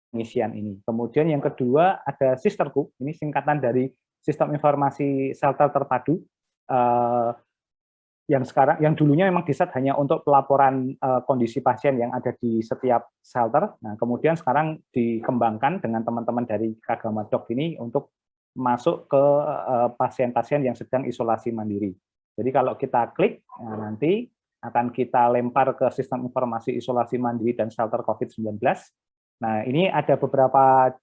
pengisian ini. Kemudian yang kedua ada Sisterku, ini singkatan dari Sistem Informasi Shelter Terpadu, yang dulunya memang diset hanya untuk pelaporan kondisi pasien yang ada di setiap shelter. Nah, kemudian sekarang dikembangkan dengan teman-teman dari Kagamadok ini untuk masuk ke pasien-pasien yang sedang isolasi mandiri. Jadi kalau kita klik, nanti akan kita lempar ke Sistem Informasi Isolasi Mandiri dan Shelter COVID-19. Nah, ini ada beberapa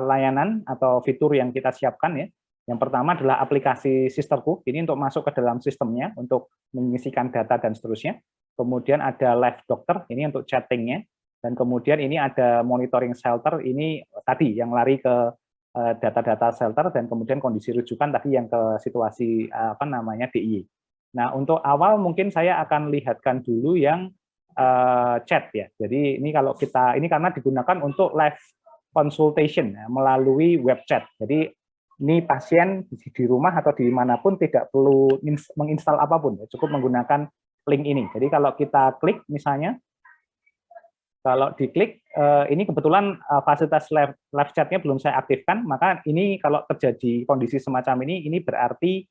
layanan atau fitur yang kita siapkan ya. Yang pertama adalah aplikasi Sisterku, ini untuk masuk ke dalam sistemnya, untuk mengisikan data dan seterusnya. Kemudian ada Live Dokter, ini untuk chattingnya. Dan kemudian ini ada monitoring shelter, ini tadi yang lari ke data-data shelter, dan kemudian kondisi rujukan tadi yang ke situasi DIY. Nah, untuk awal mungkin saya akan lihatkan dulu yang chat ya. Jadi ini kalau kita, ini karena digunakan untuk live consultation ya, melalui web chat. Jadi ini pasien di rumah atau dimanapun tidak perlu menginstal apapun, cukup menggunakan link ini. Jadi kalau kita klik misalnya, kalau diklik, ini kebetulan fasilitas live chat-nya belum saya aktifkan, maka ini kalau terjadi kondisi semacam ini berarti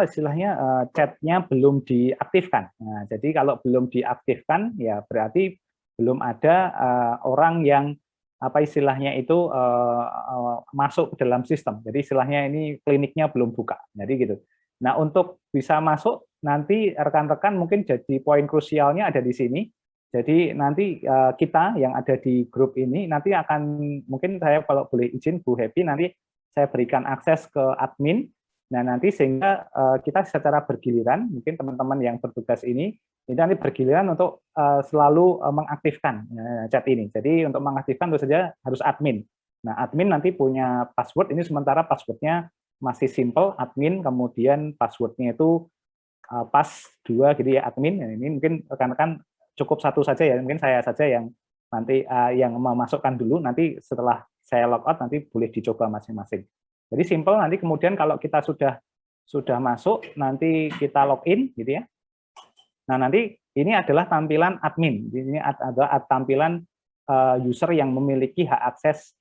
istilahnya chat-nya belum diaktifkan. Nah, jadi kalau belum diaktifkan, ya berarti belum ada orang yang istilahnya itu masuk ke dalam sistem. Jadi istilahnya ini kliniknya belum buka. Jadi gitu. Nah, untuk bisa masuk nanti rekan-rekan mungkin jadi poin krusialnya ada di sini. Jadi nanti kita yang ada di grup ini nanti akan, mungkin saya kalau boleh izin Bu Happy, nanti saya berikan akses ke admin. Nah, nanti sehingga kita secara bergiliran, mungkin teman-teman yang bertugas ini nanti bergiliran untuk selalu mengaktifkan chat ini. Jadi untuk mengaktifkan tentu saja harus admin. Nah, admin nanti punya password, ini sementara passwordnya masih simple, admin, kemudian passwordnya itu pas2 gitu ya, admin. Nah, ini mungkin rekan-rekan cukup satu saja ya, mungkin saya saja yang nanti yang memasukkan dulu, nanti setelah saya logout nanti boleh dicoba masing-masing. Jadi simple, nanti kemudian kalau kita sudah masuk, nanti kita login gitu ya. Nah, nanti ini adalah tampilan admin. Ini adalah tampilan user yang memiliki hak akses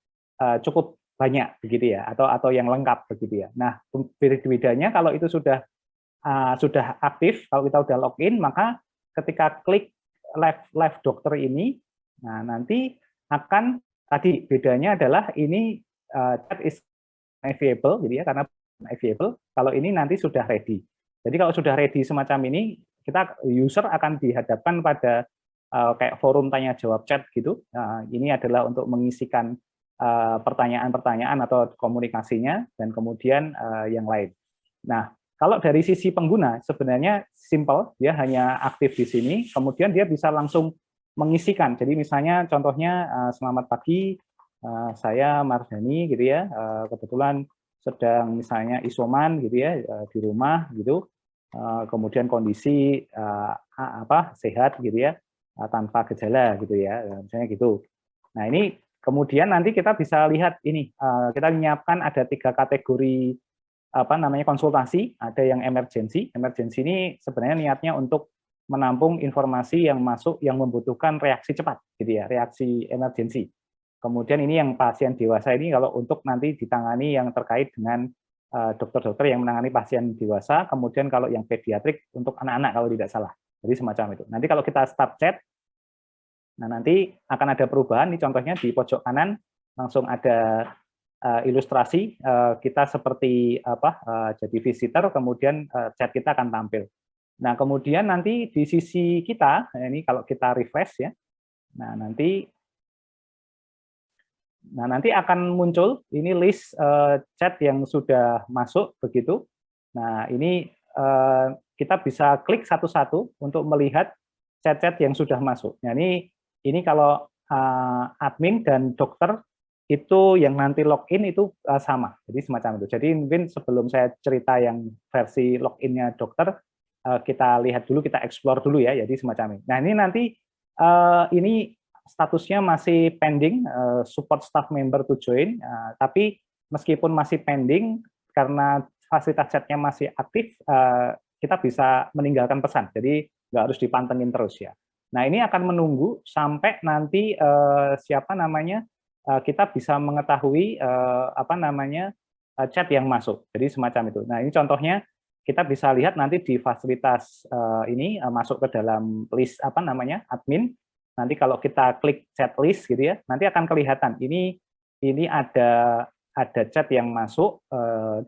cukup banyak begitu ya, atau yang lengkap begitu ya. Nah, bedanya kalau itu sudah aktif, kalau kita sudah login, maka ketika klik live dokter ini, nah nanti akan, tadi bedanya adalah ini chat is available gitu ya, karena available. Kalau ini nanti sudah ready. Jadi kalau sudah ready semacam ini, kita user akan dihadapkan pada kayak forum tanya jawab chat gitu. Nah, ini adalah untuk mengisikan pertanyaan-pertanyaan atau komunikasinya, dan kemudian yang lain. Nah, kalau dari sisi pengguna sebenarnya simple, dia hanya aktif di sini, kemudian dia bisa langsung mengisikan. Jadi misalnya contohnya selamat pagi, saya Mardhani gitu ya, kebetulan sedang misalnya isoman gitu ya, di rumah gitu, kemudian kondisi sehat gitu ya, tanpa gejala gitu ya, misalnya gitu. Nah, ini kemudian nanti kita bisa lihat ini, kita menyiapkan ada 3 kategori konsultasi. Ada yang emergency. Emergency ini sebenarnya niatnya untuk menampung informasi yang masuk yang membutuhkan reaksi cepat gitu ya, reaksi emergency. Kemudian ini yang pasien dewasa ini kalau untuk nanti ditangani yang terkait dengan dokter-dokter yang menangani pasien dewasa. Kemudian kalau yang pediatrik untuk anak-anak kalau tidak salah. Jadi semacam itu. Nanti kalau kita start chat, nah nanti akan ada perubahan. Ini contohnya di pojok kanan langsung ada ilustrasi kita seperti jadi visitor, kemudian chat kita akan tampil. Nah, kemudian nanti di sisi kita, ini kalau kita refresh ya, nah nanti akan muncul ini list chat yang sudah masuk begitu. Nah, ini kita bisa klik satu-satu untuk melihat chat-chat yang sudah masuk. Nah, ini kalau admin dan dokter itu yang nanti login itu sama. Jadi semacam itu. Jadi mungkin sebelum saya cerita yang versi loginnya dokter, kita lihat dulu, kita explore dulu ya. Jadi semacam ini. Nah, ini nanti ini statusnya masih pending, support staff member to join, tapi meskipun masih pending, karena fasilitas chatnya masih aktif, kita bisa meninggalkan pesan, jadi nggak harus dipantengin terus ya. Nah, ini akan menunggu sampai nanti kita bisa mengetahui chat yang masuk. Jadi semacam itu. Nah, ini contohnya kita bisa lihat nanti di fasilitas ini masuk ke dalam list admin. Nanti kalau kita klik chat list gitu ya, nanti akan kelihatan ini ada chat yang masuk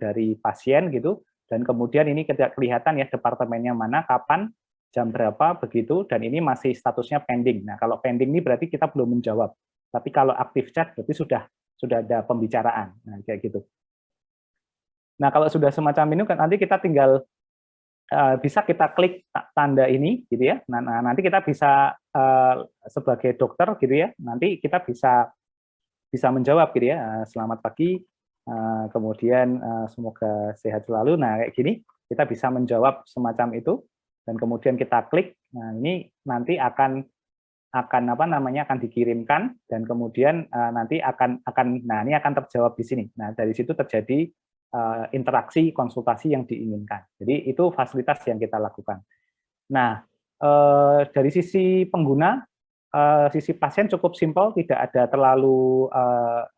dari pasien gitu, dan kemudian ini kelihatan ya departemennya mana, kapan, jam berapa begitu, dan ini masih statusnya pending. Nah, kalau pending ini berarti kita belum menjawab. Tapi kalau aktif chat berarti sudah ada pembicaraan. Nah, kayak gitu. Nah, kalau sudah semacam ini nanti kita tinggal bisa kita klik tanda ini gitu ya. Nah, nanti kita bisa sebagai dokter gitu ya, nanti kita bisa menjawab gitu ya, selamat pagi, kemudian semoga sehat selalu. Nah, kayak gini kita bisa menjawab semacam itu, dan kemudian kita klik. Nah, ini nanti akan dikirimkan, dan kemudian nanti ini akan terjawab di sini. Nah, dari situ terjadi interaksi konsultasi yang diinginkan. Jadi itu fasilitas yang kita lakukan. Nah, dari sisi pengguna, sisi pasien cukup simpel, tidak ada terlalu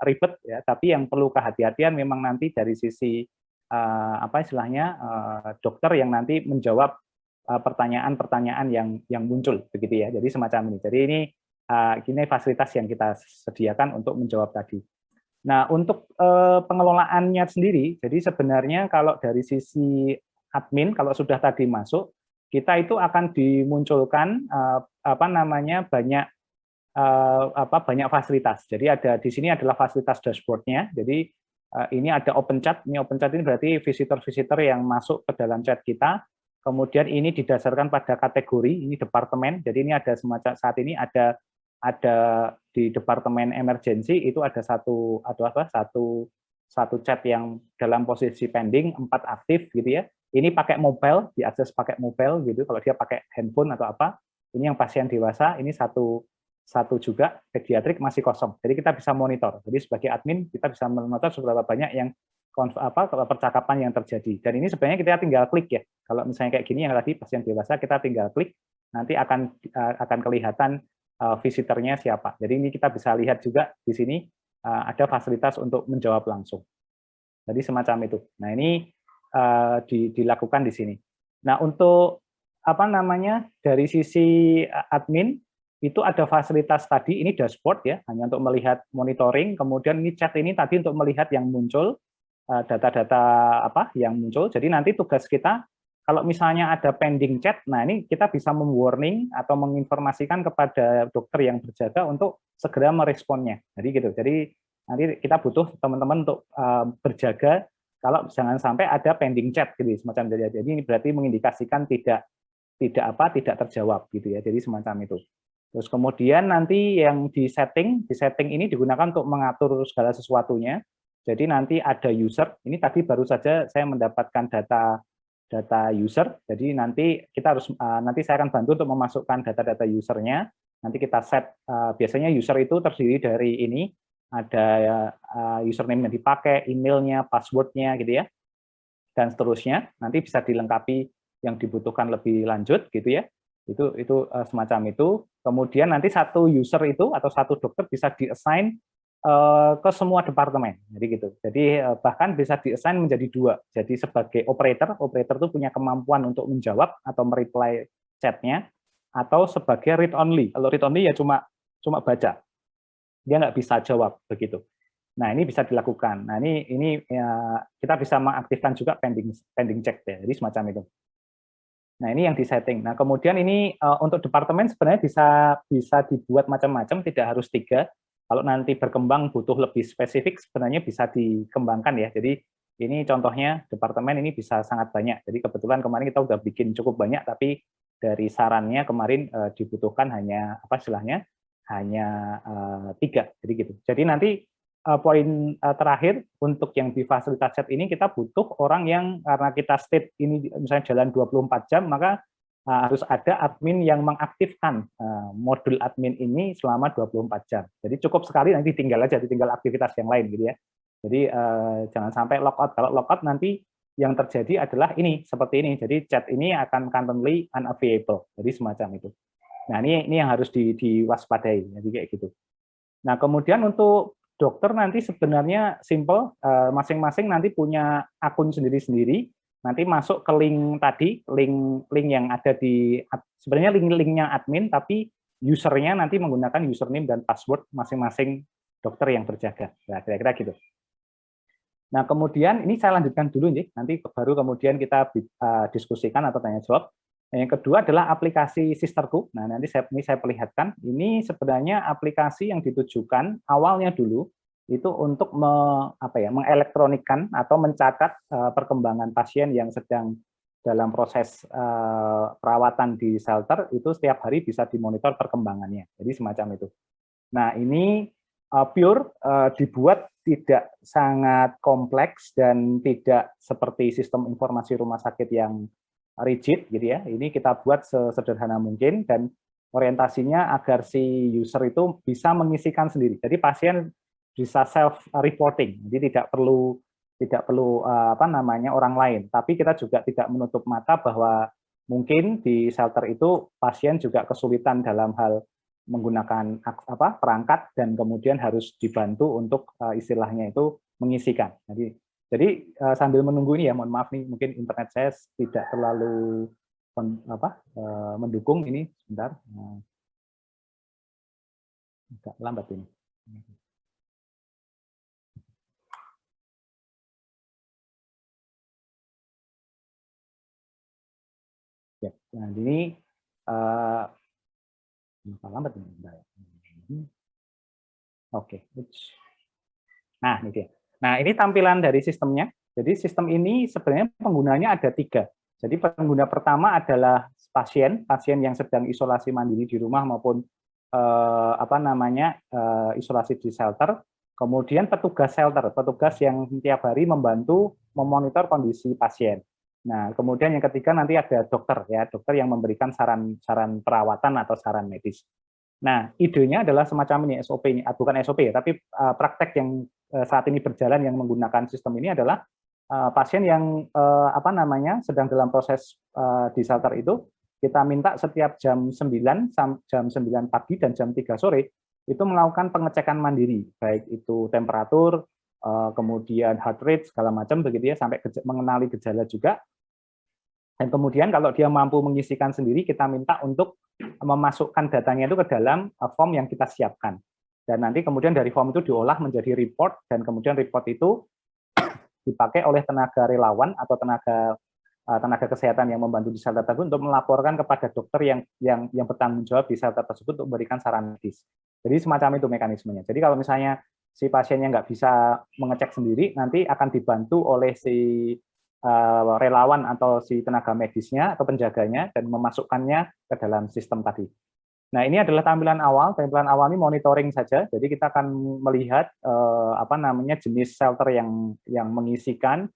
ribet ya. Tapi yang perlu kehati-hatian memang nanti dari sisi dokter yang nanti menjawab pertanyaan-pertanyaan yang muncul begitu ya. Jadi semacam ini. Jadi ini fasilitas yang kita sediakan untuk menjawab tadi. Nah, untuk pengelolaannya sendiri, jadi sebenarnya kalau dari sisi admin, kalau sudah tadi masuk, kita itu akan dimunculkan banyak fasilitas. Jadi di sini adalah fasilitas dashboard-nya. Jadi ini ada open chat. Ini open chat ini berarti visitor-visitor yang masuk ke dalam chat kita. Kemudian ini didasarkan pada kategori, ini departemen. Jadi ini ada semacam saat ini ada di departemen emergency itu ada satu chat yang dalam posisi pending, 4 aktif gitu ya. Ini pakai mobile, diakses pakai mobile gitu. Kalau dia pakai handphone atau apa, ini yang pasien dewasa, ini satu juga pediatrik masih kosong. Jadi kita bisa monitor. Jadi sebagai admin kita bisa memonitor seberapa banyak yang percakapan yang terjadi. Dan ini sebenarnya kita tinggal klik ya. Kalau misalnya kayak gini yang tadi pasien dewasa, kita tinggal klik, nanti akan kelihatan visitornya siapa. Jadi ini kita bisa lihat juga di sini ada fasilitas untuk menjawab langsung. Jadi semacam itu. Nah, ini dilakukan di sini. Nah, untuk dari sisi admin itu ada fasilitas tadi, ini dashboard ya, hanya untuk melihat monitoring. Kemudian ini chat ini tadi untuk melihat yang muncul, data-data yang muncul. Jadi nanti tugas kita kalau misalnya ada pending chat, nah ini kita bisa mem-warning atau menginformasikan kepada dokter yang berjaga untuk segera meresponnya. Jadi gitu. Jadi nanti kita butuh teman-teman untuk berjaga kalau jangan sampai ada pending chat gitu semacam itu. Jadi ini berarti mengindikasikan tidak terjawab gitu ya. Jadi semacam itu. Terus kemudian nanti yang di setting ini digunakan untuk mengatur segala sesuatunya. Jadi nanti ada user. Ini tadi baru saja saya mendapatkan data user. Jadi nanti saya akan bantu untuk memasukkan data-data usernya. Nanti kita set, biasanya user itu terdiri dari ini, ada username yang dipakai, emailnya, passwordnya gitu ya, dan seterusnya. Nanti bisa dilengkapi yang dibutuhkan lebih lanjut gitu ya. Itu semacam itu. Kemudian nanti satu user itu atau satu dokter bisa di-assign ke semua departemen, jadi gitu. Jadi bahkan bisa di-assign menjadi 2. Jadi sebagai operator itu punya kemampuan untuk menjawab atau mereply chatnya, atau sebagai read only. Kalau read only ya cuma baca, dia nggak bisa jawab begitu. Nah, ini bisa dilakukan. Nah, ini ya, kita bisa mengaktifkan juga pending check ya. Jadi semacam itu. Nah, ini yang disetting. Nah, kemudian ini untuk departemen sebenarnya bisa dibuat macam-macam, tidak harus 3. Kalau nanti berkembang butuh lebih spesifik, sebenarnya bisa dikembangkan ya. Jadi ini contohnya departemen ini bisa sangat banyak. Jadi kebetulan kemarin kita udah bikin cukup banyak, tapi dari sarannya kemarin dibutuhkan hanya hanya 3. Jadi gitu. Jadi nanti poin terakhir untuk yang di fasilitas chat ini kita butuh orang yang karena kita state ini misalnya jalan 24 jam, maka harus ada admin yang mengaktifkan modul admin ini selama 24 jam. Jadi cukup sekali nanti tinggal aktivitas yang lain gitu ya. Jadi jangan sampai logout. Kalau logout nanti yang terjadi adalah ini seperti ini. Jadi chat ini akan currently unavailable. Jadi semacam itu. Nah, ini yang harus diwaspadai, jadi kayak gitu. Nah, kemudian untuk dokter nanti sebenarnya simple, masing-masing nanti punya akun sendiri-sendiri, nanti masuk ke link tadi, link yang ada di, sebenarnya link-linknya admin, tapi usernya nanti menggunakan username dan password masing-masing dokter yang berjaga. Nah, kira-kira gitu. Nah, kemudian ini saya lanjutkan dulu nih, nanti baru kemudian kita diskusikan atau tanya jawab. Yang kedua adalah aplikasi Sisterku. Nah, nanti ini saya perlihatkan. Ini sebenarnya aplikasi yang ditujukan awalnya dulu itu untuk mengelektronikkan atau mencatat perkembangan pasien yang sedang dalam proses perawatan di shelter, itu setiap hari bisa dimonitor perkembangannya. Jadi semacam itu. Nah, ini pure dibuat tidak sangat kompleks dan tidak seperti sistem informasi rumah sakit yang rigid gitu ya. Ini kita buat sesederhana mungkin dan orientasinya agar si user itu bisa mengisikan sendiri. Jadi pasien bisa self reporting. Jadi tidak perlu orang lain. Tapi kita juga tidak menutup mata bahwa mungkin di shelter itu pasien juga kesulitan dalam hal menggunakan perangkat dan kemudian harus dibantu untuk istilahnya itu mengisikan. Jadi sambil menunggu ini ya, mohon maaf nih, mungkin internet saya tidak terlalu mendukung ini, sebentar. Agak lambat ini. Ya, nah ini lambat ini. Oke. Nah, ini dia. Nah, ini tampilan dari sistemnya. Jadi sistem ini sebenarnya penggunanya ada 3. Jadi pengguna pertama adalah pasien yang sedang isolasi mandiri di rumah maupun isolasi di shelter. Kemudian petugas shelter, petugas yang tiap hari membantu memonitor kondisi pasien. Nah, kemudian yang ketiga nanti ada dokter ya, dokter yang memberikan saran perawatan atau saran medis. Nah, idenya adalah semacam ini SOP ini, bukan SOP ya, tapi praktek yang saat ini berjalan yang menggunakan sistem ini adalah pasien yang sedang dalam proses di shelter itu, kita minta setiap jam 9 pagi dan jam 3 sore itu melakukan pengecekan mandiri, baik itu temperatur, kemudian heart rate segala macam begitu ya, sampai mengenali gejala juga. Dan kemudian kalau dia mampu mengisikan sendiri, kita minta untuk memasukkan datanya itu ke dalam form yang kita siapkan. Dan nanti kemudian dari form itu diolah menjadi report, dan kemudian report itu dipakai oleh tenaga relawan atau tenaga kesehatan yang membantu di shelter tersebut untuk melaporkan kepada dokter yang bertanggung jawab di shelter tersebut untuk memberikan saran medis. Jadi semacam itu mekanismenya. Jadi kalau misalnya si pasiennya nggak bisa mengecek sendiri, nanti akan dibantu oleh si relawan atau si tenaga medisnya atau penjaganya dan memasukkannya ke dalam sistem tadi. Nah, ini adalah tampilan awal. Tampilan awal ini monitoring saja. Jadi kita akan melihat jenis shelter yang mengisikan,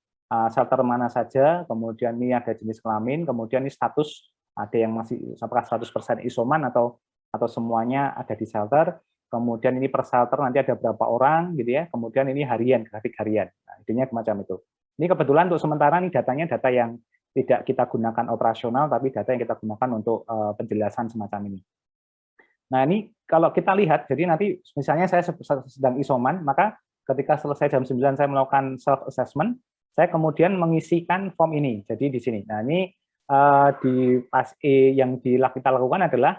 shelter mana saja, kemudian ini ada jenis kelamin, kemudian ini status, ada yang masih apakah 100% isoman atau semuanya ada di shelter. Kemudian ini per shelter nanti ada berapa orang gitu ya. Kemudian ini harian, grafik harian. Nah, intinya semacam itu. Ini kebetulan untuk sementara ini datanya data yang tidak kita gunakan operasional, tapi data yang kita gunakan untuk penjelasan semacam ini. Nah, ini kalau kita lihat, jadi nanti misalnya saya sedang isoman, maka ketika selesai jam 9 saya melakukan self-assessment, saya kemudian mengisikan form ini. Jadi di sini. Nah, ini di pas E yang kita lakukan adalah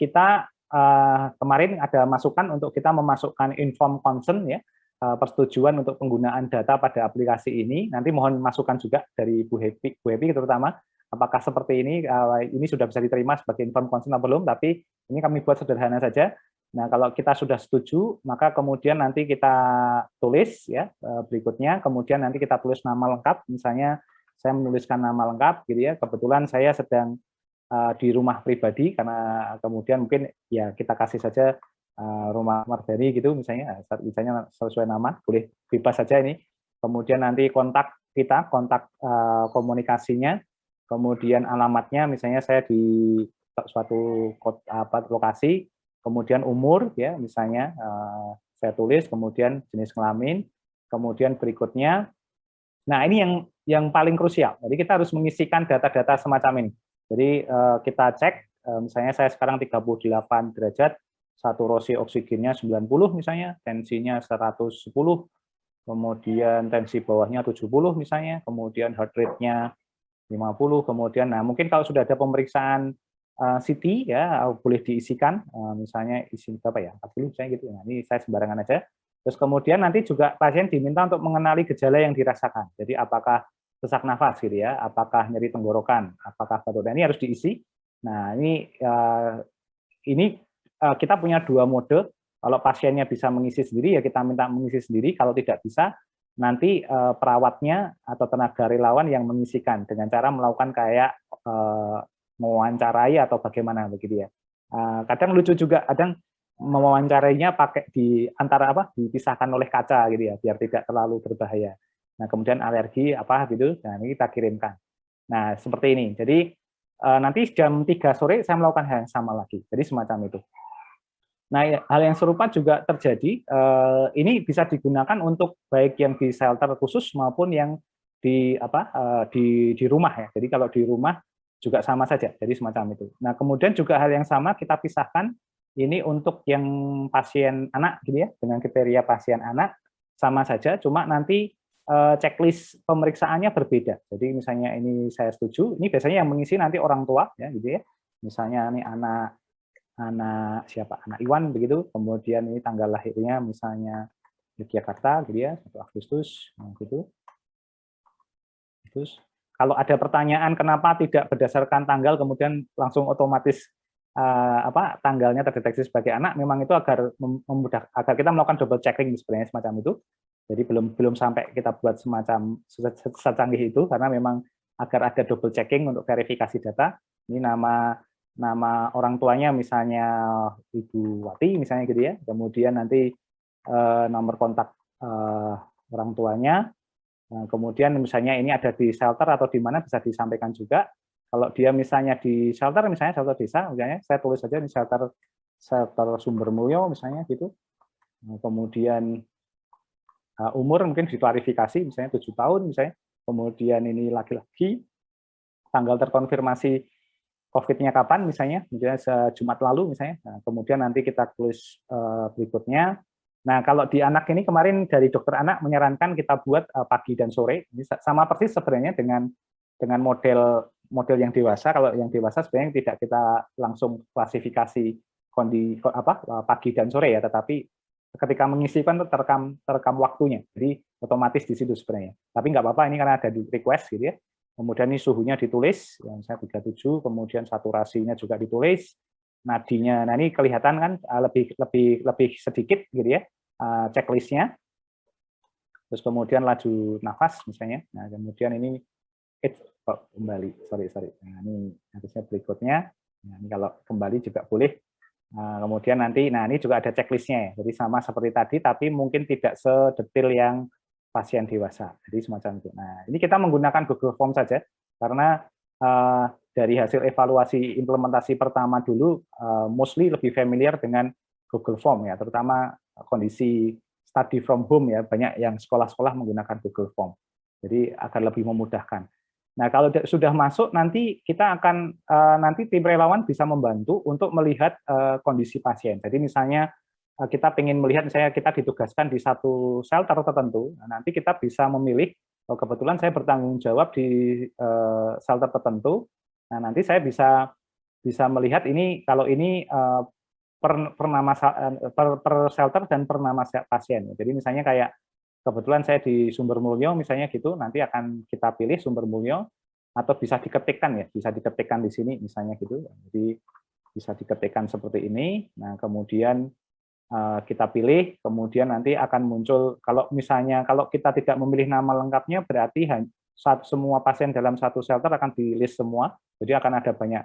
kita kemarin ada masukan untuk kita memasukkan inform consent ya, persetujuan untuk penggunaan data pada aplikasi ini. Nanti mohon masukan juga dari Bu Happy terutama, apakah seperti ini sudah bisa diterima sebagai inform consent atau belum, tapi ini kami buat sederhana saja. Nah, kalau kita sudah setuju, maka kemudian nanti kita tulis ya berikutnya, kemudian nanti kita tulis nama lengkap, misalnya saya menuliskan nama lengkap gitu ya, kebetulan saya sedang di rumah pribadi, karena kemudian mungkin ya kita kasih saja rumah Mardani gitu misalnya sesuai nama, boleh bebas saja ini. Kemudian nanti kontak kita, kontak komunikasinya, kemudian alamatnya misalnya saya di suatu lokasi, kemudian umur ya misalnya saya tulis, kemudian jenis kelamin, kemudian berikutnya. Nah, ini yang paling krusial. Jadi kita harus mengisikan data-data semacam ini. Jadi kita cek misalnya saya sekarang 38 derajat, saturasi oksigennya 90 misalnya, tensinya 110, kemudian tensi bawahnya 70 misalnya, kemudian heart rate-nya 50, kemudian nah mungkin kalau sudah ada pemeriksaan CT ya boleh diisikan, misalnya isi berapa ya, 40 misalnya gitu. Nah, ini saya sembarangan aja. Terus kemudian nanti juga pasien diminta untuk mengenali gejala yang dirasakan. Jadi apakah sesak nafas gitu ya, apakah nyeri tenggorokan, apakah batuk. Nah, ini harus diisi. Nah, ini kita punya 2 mode. Kalau pasiennya bisa mengisi sendiri ya kita minta mengisi sendiri. Kalau tidak bisa nanti perawatnya atau tenaga relawan yang mengisikan dengan cara melakukan kayak mewawancarai atau bagaimana begitu ya. Kadang lucu juga, kadang mewawancarainya pakai di antara dipisahkan oleh kaca gitu ya biar tidak terlalu berbahaya. Nah, kemudian alergi apa gitu, nah ini kita kirimkan. Nah, seperti ini. Jadi nanti jam 3 sore saya melakukan hal yang sama lagi. Jadi semacam itu. Nah, hal yang serupa juga terjadi. Ini bisa digunakan untuk baik yang di shelter khusus maupun yang di rumah ya. Jadi kalau di rumah juga sama saja. Jadi semacam itu. Nah, kemudian juga hal yang sama kita pisahkan ini untuk yang pasien anak gitu ya, dengan kriteria pasien anak sama saja, cuma nanti checklist pemeriksaannya berbeda. Jadi misalnya ini saya setuju, ini biasanya yang mengisi nanti orang tua ya gitu ya. Misalnya ini anak siapa, anak Iwan begitu, kemudian ini tanggal lahirnya misalnya Yogyakarta gitu ya, 1 Agustus gitu. Terus kalau ada pertanyaan kenapa tidak berdasarkan tanggal kemudian langsung otomatis tanggalnya terdeteksi sebagai anak, memang itu agar agar kita melakukan double checking sebenarnya semacam itu. Jadi belum sampai kita buat semacam secanggih itu karena memang agar ada double checking untuk verifikasi data. Ini nama orang tuanya misalnya Ibu Wati misalnya gitu ya, kemudian nanti nomor kontak orang tuanya, kemudian misalnya ini ada di shelter atau di mana bisa disampaikan juga. Kalau dia misalnya di shelter, misalnya shelter desa, misalnya saya tulis saja di shelter Sumbermulyo misalnya gitu. Kemudian umur mungkin diklarifikasi misalnya 7 tahun misalnya, kemudian ini laki-laki, tanggal terkonfirmasi COVID-nya kapan misalnya Jumat lalu misalnya. Nah, kemudian nanti kita tulis berikutnya. Nah, kalau di anak ini kemarin dari dokter anak menyarankan kita buat pagi dan sore. Ini sama persis sebenarnya dengan model yang dewasa. Kalau yang dewasa sebenarnya tidak kita langsung klasifikasi pagi dan sore ya, tetapi ketika mengisikan itu terekam waktunya. Jadi otomatis di situ sebenarnya. Tapi nggak apa-apa ini karena ada di request gitu ya. Kemudian ini suhunya ditulis, yang saya 37, kemudian saturasinya juga ditulis, nadinya. Nah ini kelihatan kan lebih sedikit gitu ya checklistnya. Terus kemudian laju nafas misalnya. Nah kemudian ini kembali, sorry. Nah ini harusnya berikutnya. Nah ini kalau kembali juga boleh. Nah, kemudian nanti, nah ini juga ada checklistnya ya. Jadi sama seperti tadi, tapi mungkin tidak sedetail yang pasien dewasa. Jadi semacam itu. Nah, ini kita menggunakan Google Form saja karena dari hasil evaluasi implementasi pertama dulu mostly lebih familiar dengan Google Form ya, terutama kondisi study from home ya, banyak yang sekolah-sekolah menggunakan Google Form. Jadi agar lebih memudahkan. Nah, kalau sudah masuk nanti kita akan nanti tim relawan bisa membantu untuk melihat kondisi pasien. Jadi misalnya kita ingin melihat, misalnya kita ditugaskan di satu shelter tertentu, nah nanti kita bisa memilih, kebetulan saya bertanggung jawab di shelter tertentu, nah nanti saya bisa melihat ini, kalau ini per shelter dan per nama pasien. Jadi misalnya kayak kebetulan saya di Sumbermulyo misalnya gitu, nanti akan kita pilih Sumbermulyo, atau bisa diketikkan ya, bisa diketikkan di sini misalnya gitu. Jadi bisa diketikkan seperti ini. Nah kemudian kita pilih, kemudian nanti akan muncul, kalau misalnya kalau kita tidak memilih nama lengkapnya, berarti semua pasien dalam satu shelter akan di list semua, jadi akan ada banyak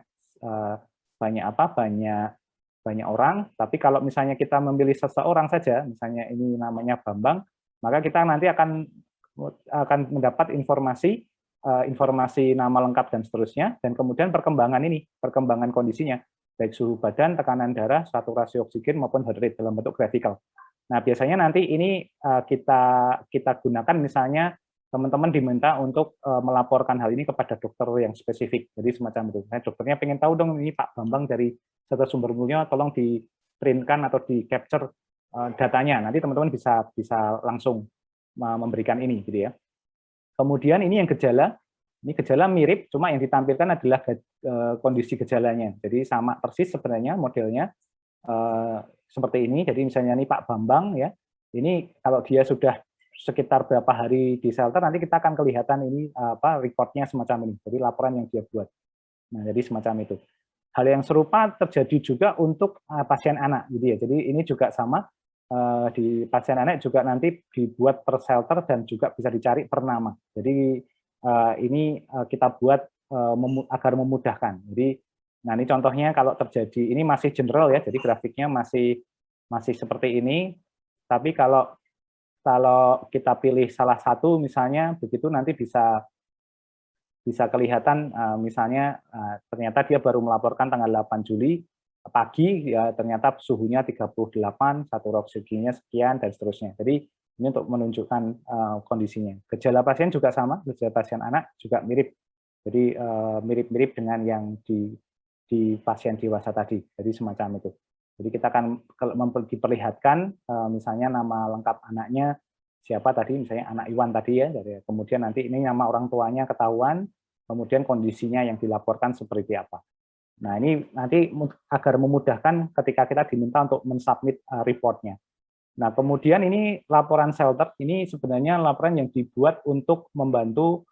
orang, tapi kalau misalnya kita memilih seseorang saja, misalnya ini namanya Bambang, maka kita nanti akan mendapat informasi nama lengkap dan seterusnya, dan kemudian perkembangan kondisinya, baik suhu badan, tekanan darah, saturasi oksigen maupun heart rate dalam bentuk grafikal. Nah, biasanya nanti ini kita gunakan misalnya teman-teman diminta untuk melaporkan hal ini kepada dokter yang spesifik. Jadi semacam itu. Nah, dokternya pengen tahu dong ini Pak Bambang dari satu sumber ilmunya, tolong di-printkan atau di-capture datanya. Nanti teman-teman bisa langsung memberikan ini, gitu ya. Kemudian ini yang gejala. Ini gejala mirip, cuma yang ditampilkan adalah kondisi gejalanya. Jadi sama persis sebenarnya modelnya seperti ini. Jadi misalnya ini Pak Bambang ya. Ini kalau dia sudah sekitar berapa hari di shelter, nanti kita akan kelihatan ini reportnya semacam ini. Jadi laporan yang dia buat. Nah, jadi semacam itu. Hal yang serupa terjadi juga untuk pasien anak, gitu ya. Jadi ini juga sama di pasien anak juga nanti dibuat per shelter dan juga bisa dicari per nama. Jadi ini kita buat agar memudahkan. Jadi, nah ini contohnya kalau terjadi, ini masih general ya, jadi grafiknya masih seperti ini. Tapi kalau kita pilih salah satu misalnya begitu, nanti bisa kelihatan misalnya ternyata dia baru melaporkan tanggal 8 Juli pagi ya, ternyata suhunya 38, saturasi oksigennya sekian dan seterusnya. Jadi ini untuk menunjukkan kondisinya. Gejala pasien juga sama, gejala pasien anak juga mirip. Jadi mirip-mirip dengan yang di pasien dewasa tadi. Jadi semacam itu. Jadi kita akan diperlihatkan misalnya nama lengkap anaknya siapa tadi, misalnya anak Iwan tadi ya. Kemudian nanti ini nama orang tuanya ketahuan, kemudian kondisinya yang dilaporkan seperti apa. Nah ini nanti agar memudahkan ketika kita diminta untuk mensubmit reportnya. Nah, kemudian ini laporan shelter, ini sebenarnya laporan yang dibuat untuk membantu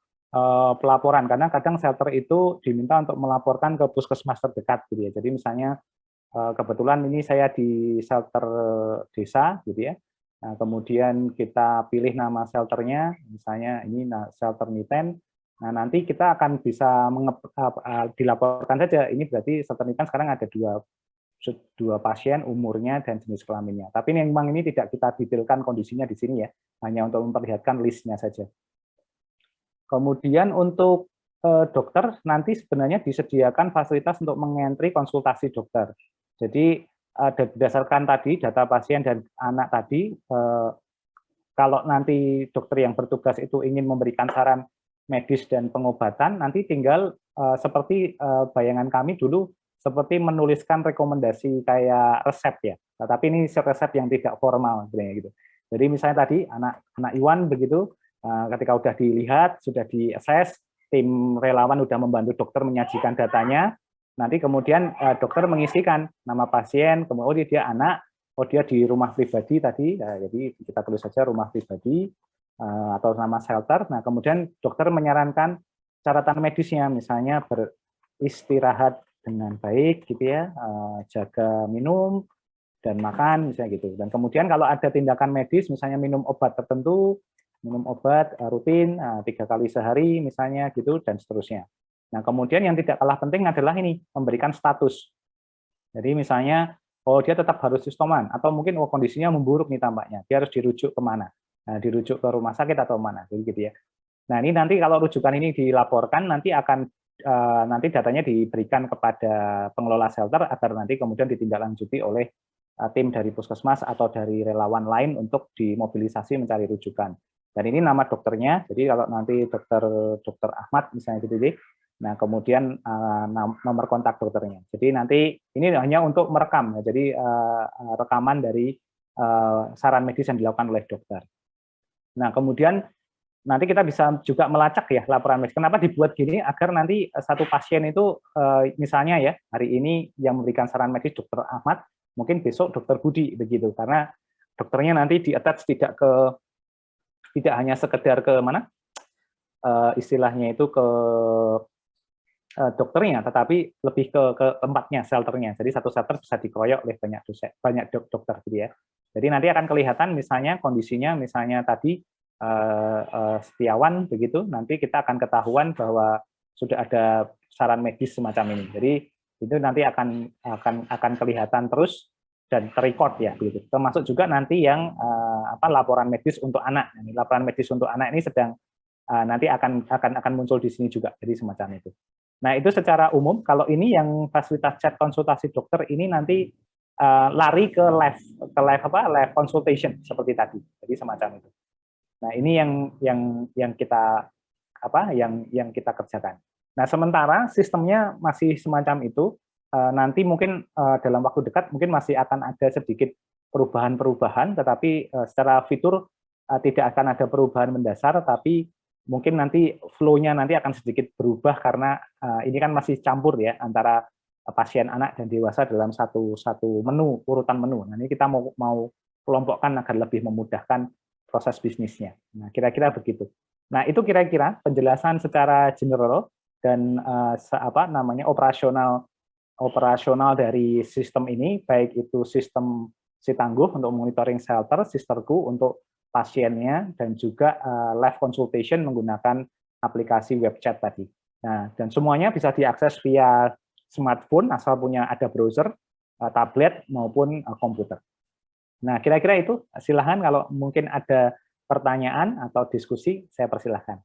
pelaporan, karena kadang shelter itu diminta untuk melaporkan ke puskesmas terdekat, gitu ya. Jadi misalnya kebetulan ini saya di shelter desa, gitu ya. Nah, kemudian kita pilih nama shelternya, misalnya ini shelter Miten. Nah, nanti kita akan bisa dilaporkan saja. Ini berarti shelter Miten sekarang ada dua pasien, umurnya dan jenis kelaminnya. Tapi ini memang ini tidak kita detailkan kondisinya di sini ya, hanya untuk memperlihatkan listnya saja. Kemudian untuk dokter nanti sebenarnya disediakan fasilitas untuk mengentri konsultasi dokter. Jadi berdasarkan tadi data pasien dan anak tadi, kalau nanti dokter yang bertugas itu ingin memberikan saran medis dan pengobatan, nanti tinggal seperti bayangan kami dulu, seperti menuliskan rekomendasi kayak resep ya, tapi ini resep yang tidak formal sebenarnya gitu. Jadi misalnya tadi anak Iwan begitu, ketika sudah dilihat, sudah di-assess, tim relawan sudah membantu dokter menyajikan datanya, nanti kemudian dokter mengisikan nama pasien, kemudian dia anak, dia di rumah pribadi tadi, jadi kita tulis saja rumah pribadi atau nama shelter. Nah kemudian dokter menyarankan catatan medisnya, misalnya beristirahat dengan baik gitu ya, jaga minum dan makan misalnya gitu. Dan kemudian kalau ada tindakan medis misalnya minum obat tertentu, minum obat rutin 3 kali sehari misalnya gitu dan seterusnya. Nah, kemudian yang tidak kalah penting adalah ini memberikan status. Jadi misalnya dia tetap harus isoman atau mungkin kondisinya memburuk nih tampaknya. Dia harus dirujuk kemana? Nah, dirujuk ke rumah sakit atau mana gitu ya. Nah, ini nanti kalau rujukan ini dilaporkan nanti akan nanti datanya diberikan kepada pengelola shelter agar nanti kemudian ditindaklanjuti oleh tim dari puskesmas atau dari relawan lain untuk dimobilisasi mencari rujukan. Dan ini nama dokternya, jadi kalau nanti dokter Ahmad misalnya gitu, nah kemudian nomor kontak dokternya. Jadi nanti ini hanya untuk merekam, jadi rekaman dari saran medis yang dilakukan oleh dokter. Nah kemudian nanti kita bisa juga melacak ya laporan medis. Kenapa dibuat gini? Agar nanti satu pasien itu misalnya ya hari ini yang memberikan saran medis dokter Ahmad, mungkin besok dokter Budi begitu. Karena dokternya nanti di-attach tidak hanya sekedar ke mana istilahnya itu ke dokternya, tetapi lebih ke tempatnya, shelternya. Jadi satu shelter bisa dikeroyok oleh banyak dokter gitu ya. Jadi nanti akan kelihatan misalnya kondisinya misalnya tadi Setiawan begitu, nanti kita akan ketahuan bahwa sudah ada saran medis semacam ini. Jadi itu nanti akan kelihatan terus dan terrecord ya begitu. Termasuk juga nanti yang laporan medis untuk anak. Laporan medis untuk anak ini sedang nanti akan muncul di sini juga. Jadi semacam itu. Nah, itu secara umum. Kalau ini yang fasilitas chat konsultasi dokter ini nanti lari ke live consultation seperti tadi. Jadi semacam itu. Nah, ini yang kita yang kita kerjakan. Nah, sementara sistemnya masih semacam itu, nanti mungkin dalam waktu dekat mungkin masih akan ada sedikit perubahan-perubahan, tetapi secara fitur tidak akan ada perubahan mendasar, tapi mungkin nanti flow-nya nanti akan sedikit berubah karena ini kan masih campur ya antara pasien anak dan dewasa dalam satu menu, urutan menu. Nah, ini kita mau kelompokkan agar lebih memudahkan proses bisnisnya. Nah, kira-kira begitu. Nah, itu kira-kira penjelasan secara general dan operasional dari sistem ini, baik itu sistem Si Tangguh untuk monitoring shelter, Sisterku untuk pasiennya, dan juga live consultation menggunakan aplikasi web chat tadi. Nah, dan semuanya bisa diakses via smartphone asal punya ada browser, tablet maupun komputer. Nah, kira-kira itu. Silahkan kalau mungkin ada pertanyaan atau diskusi, saya persilahkan.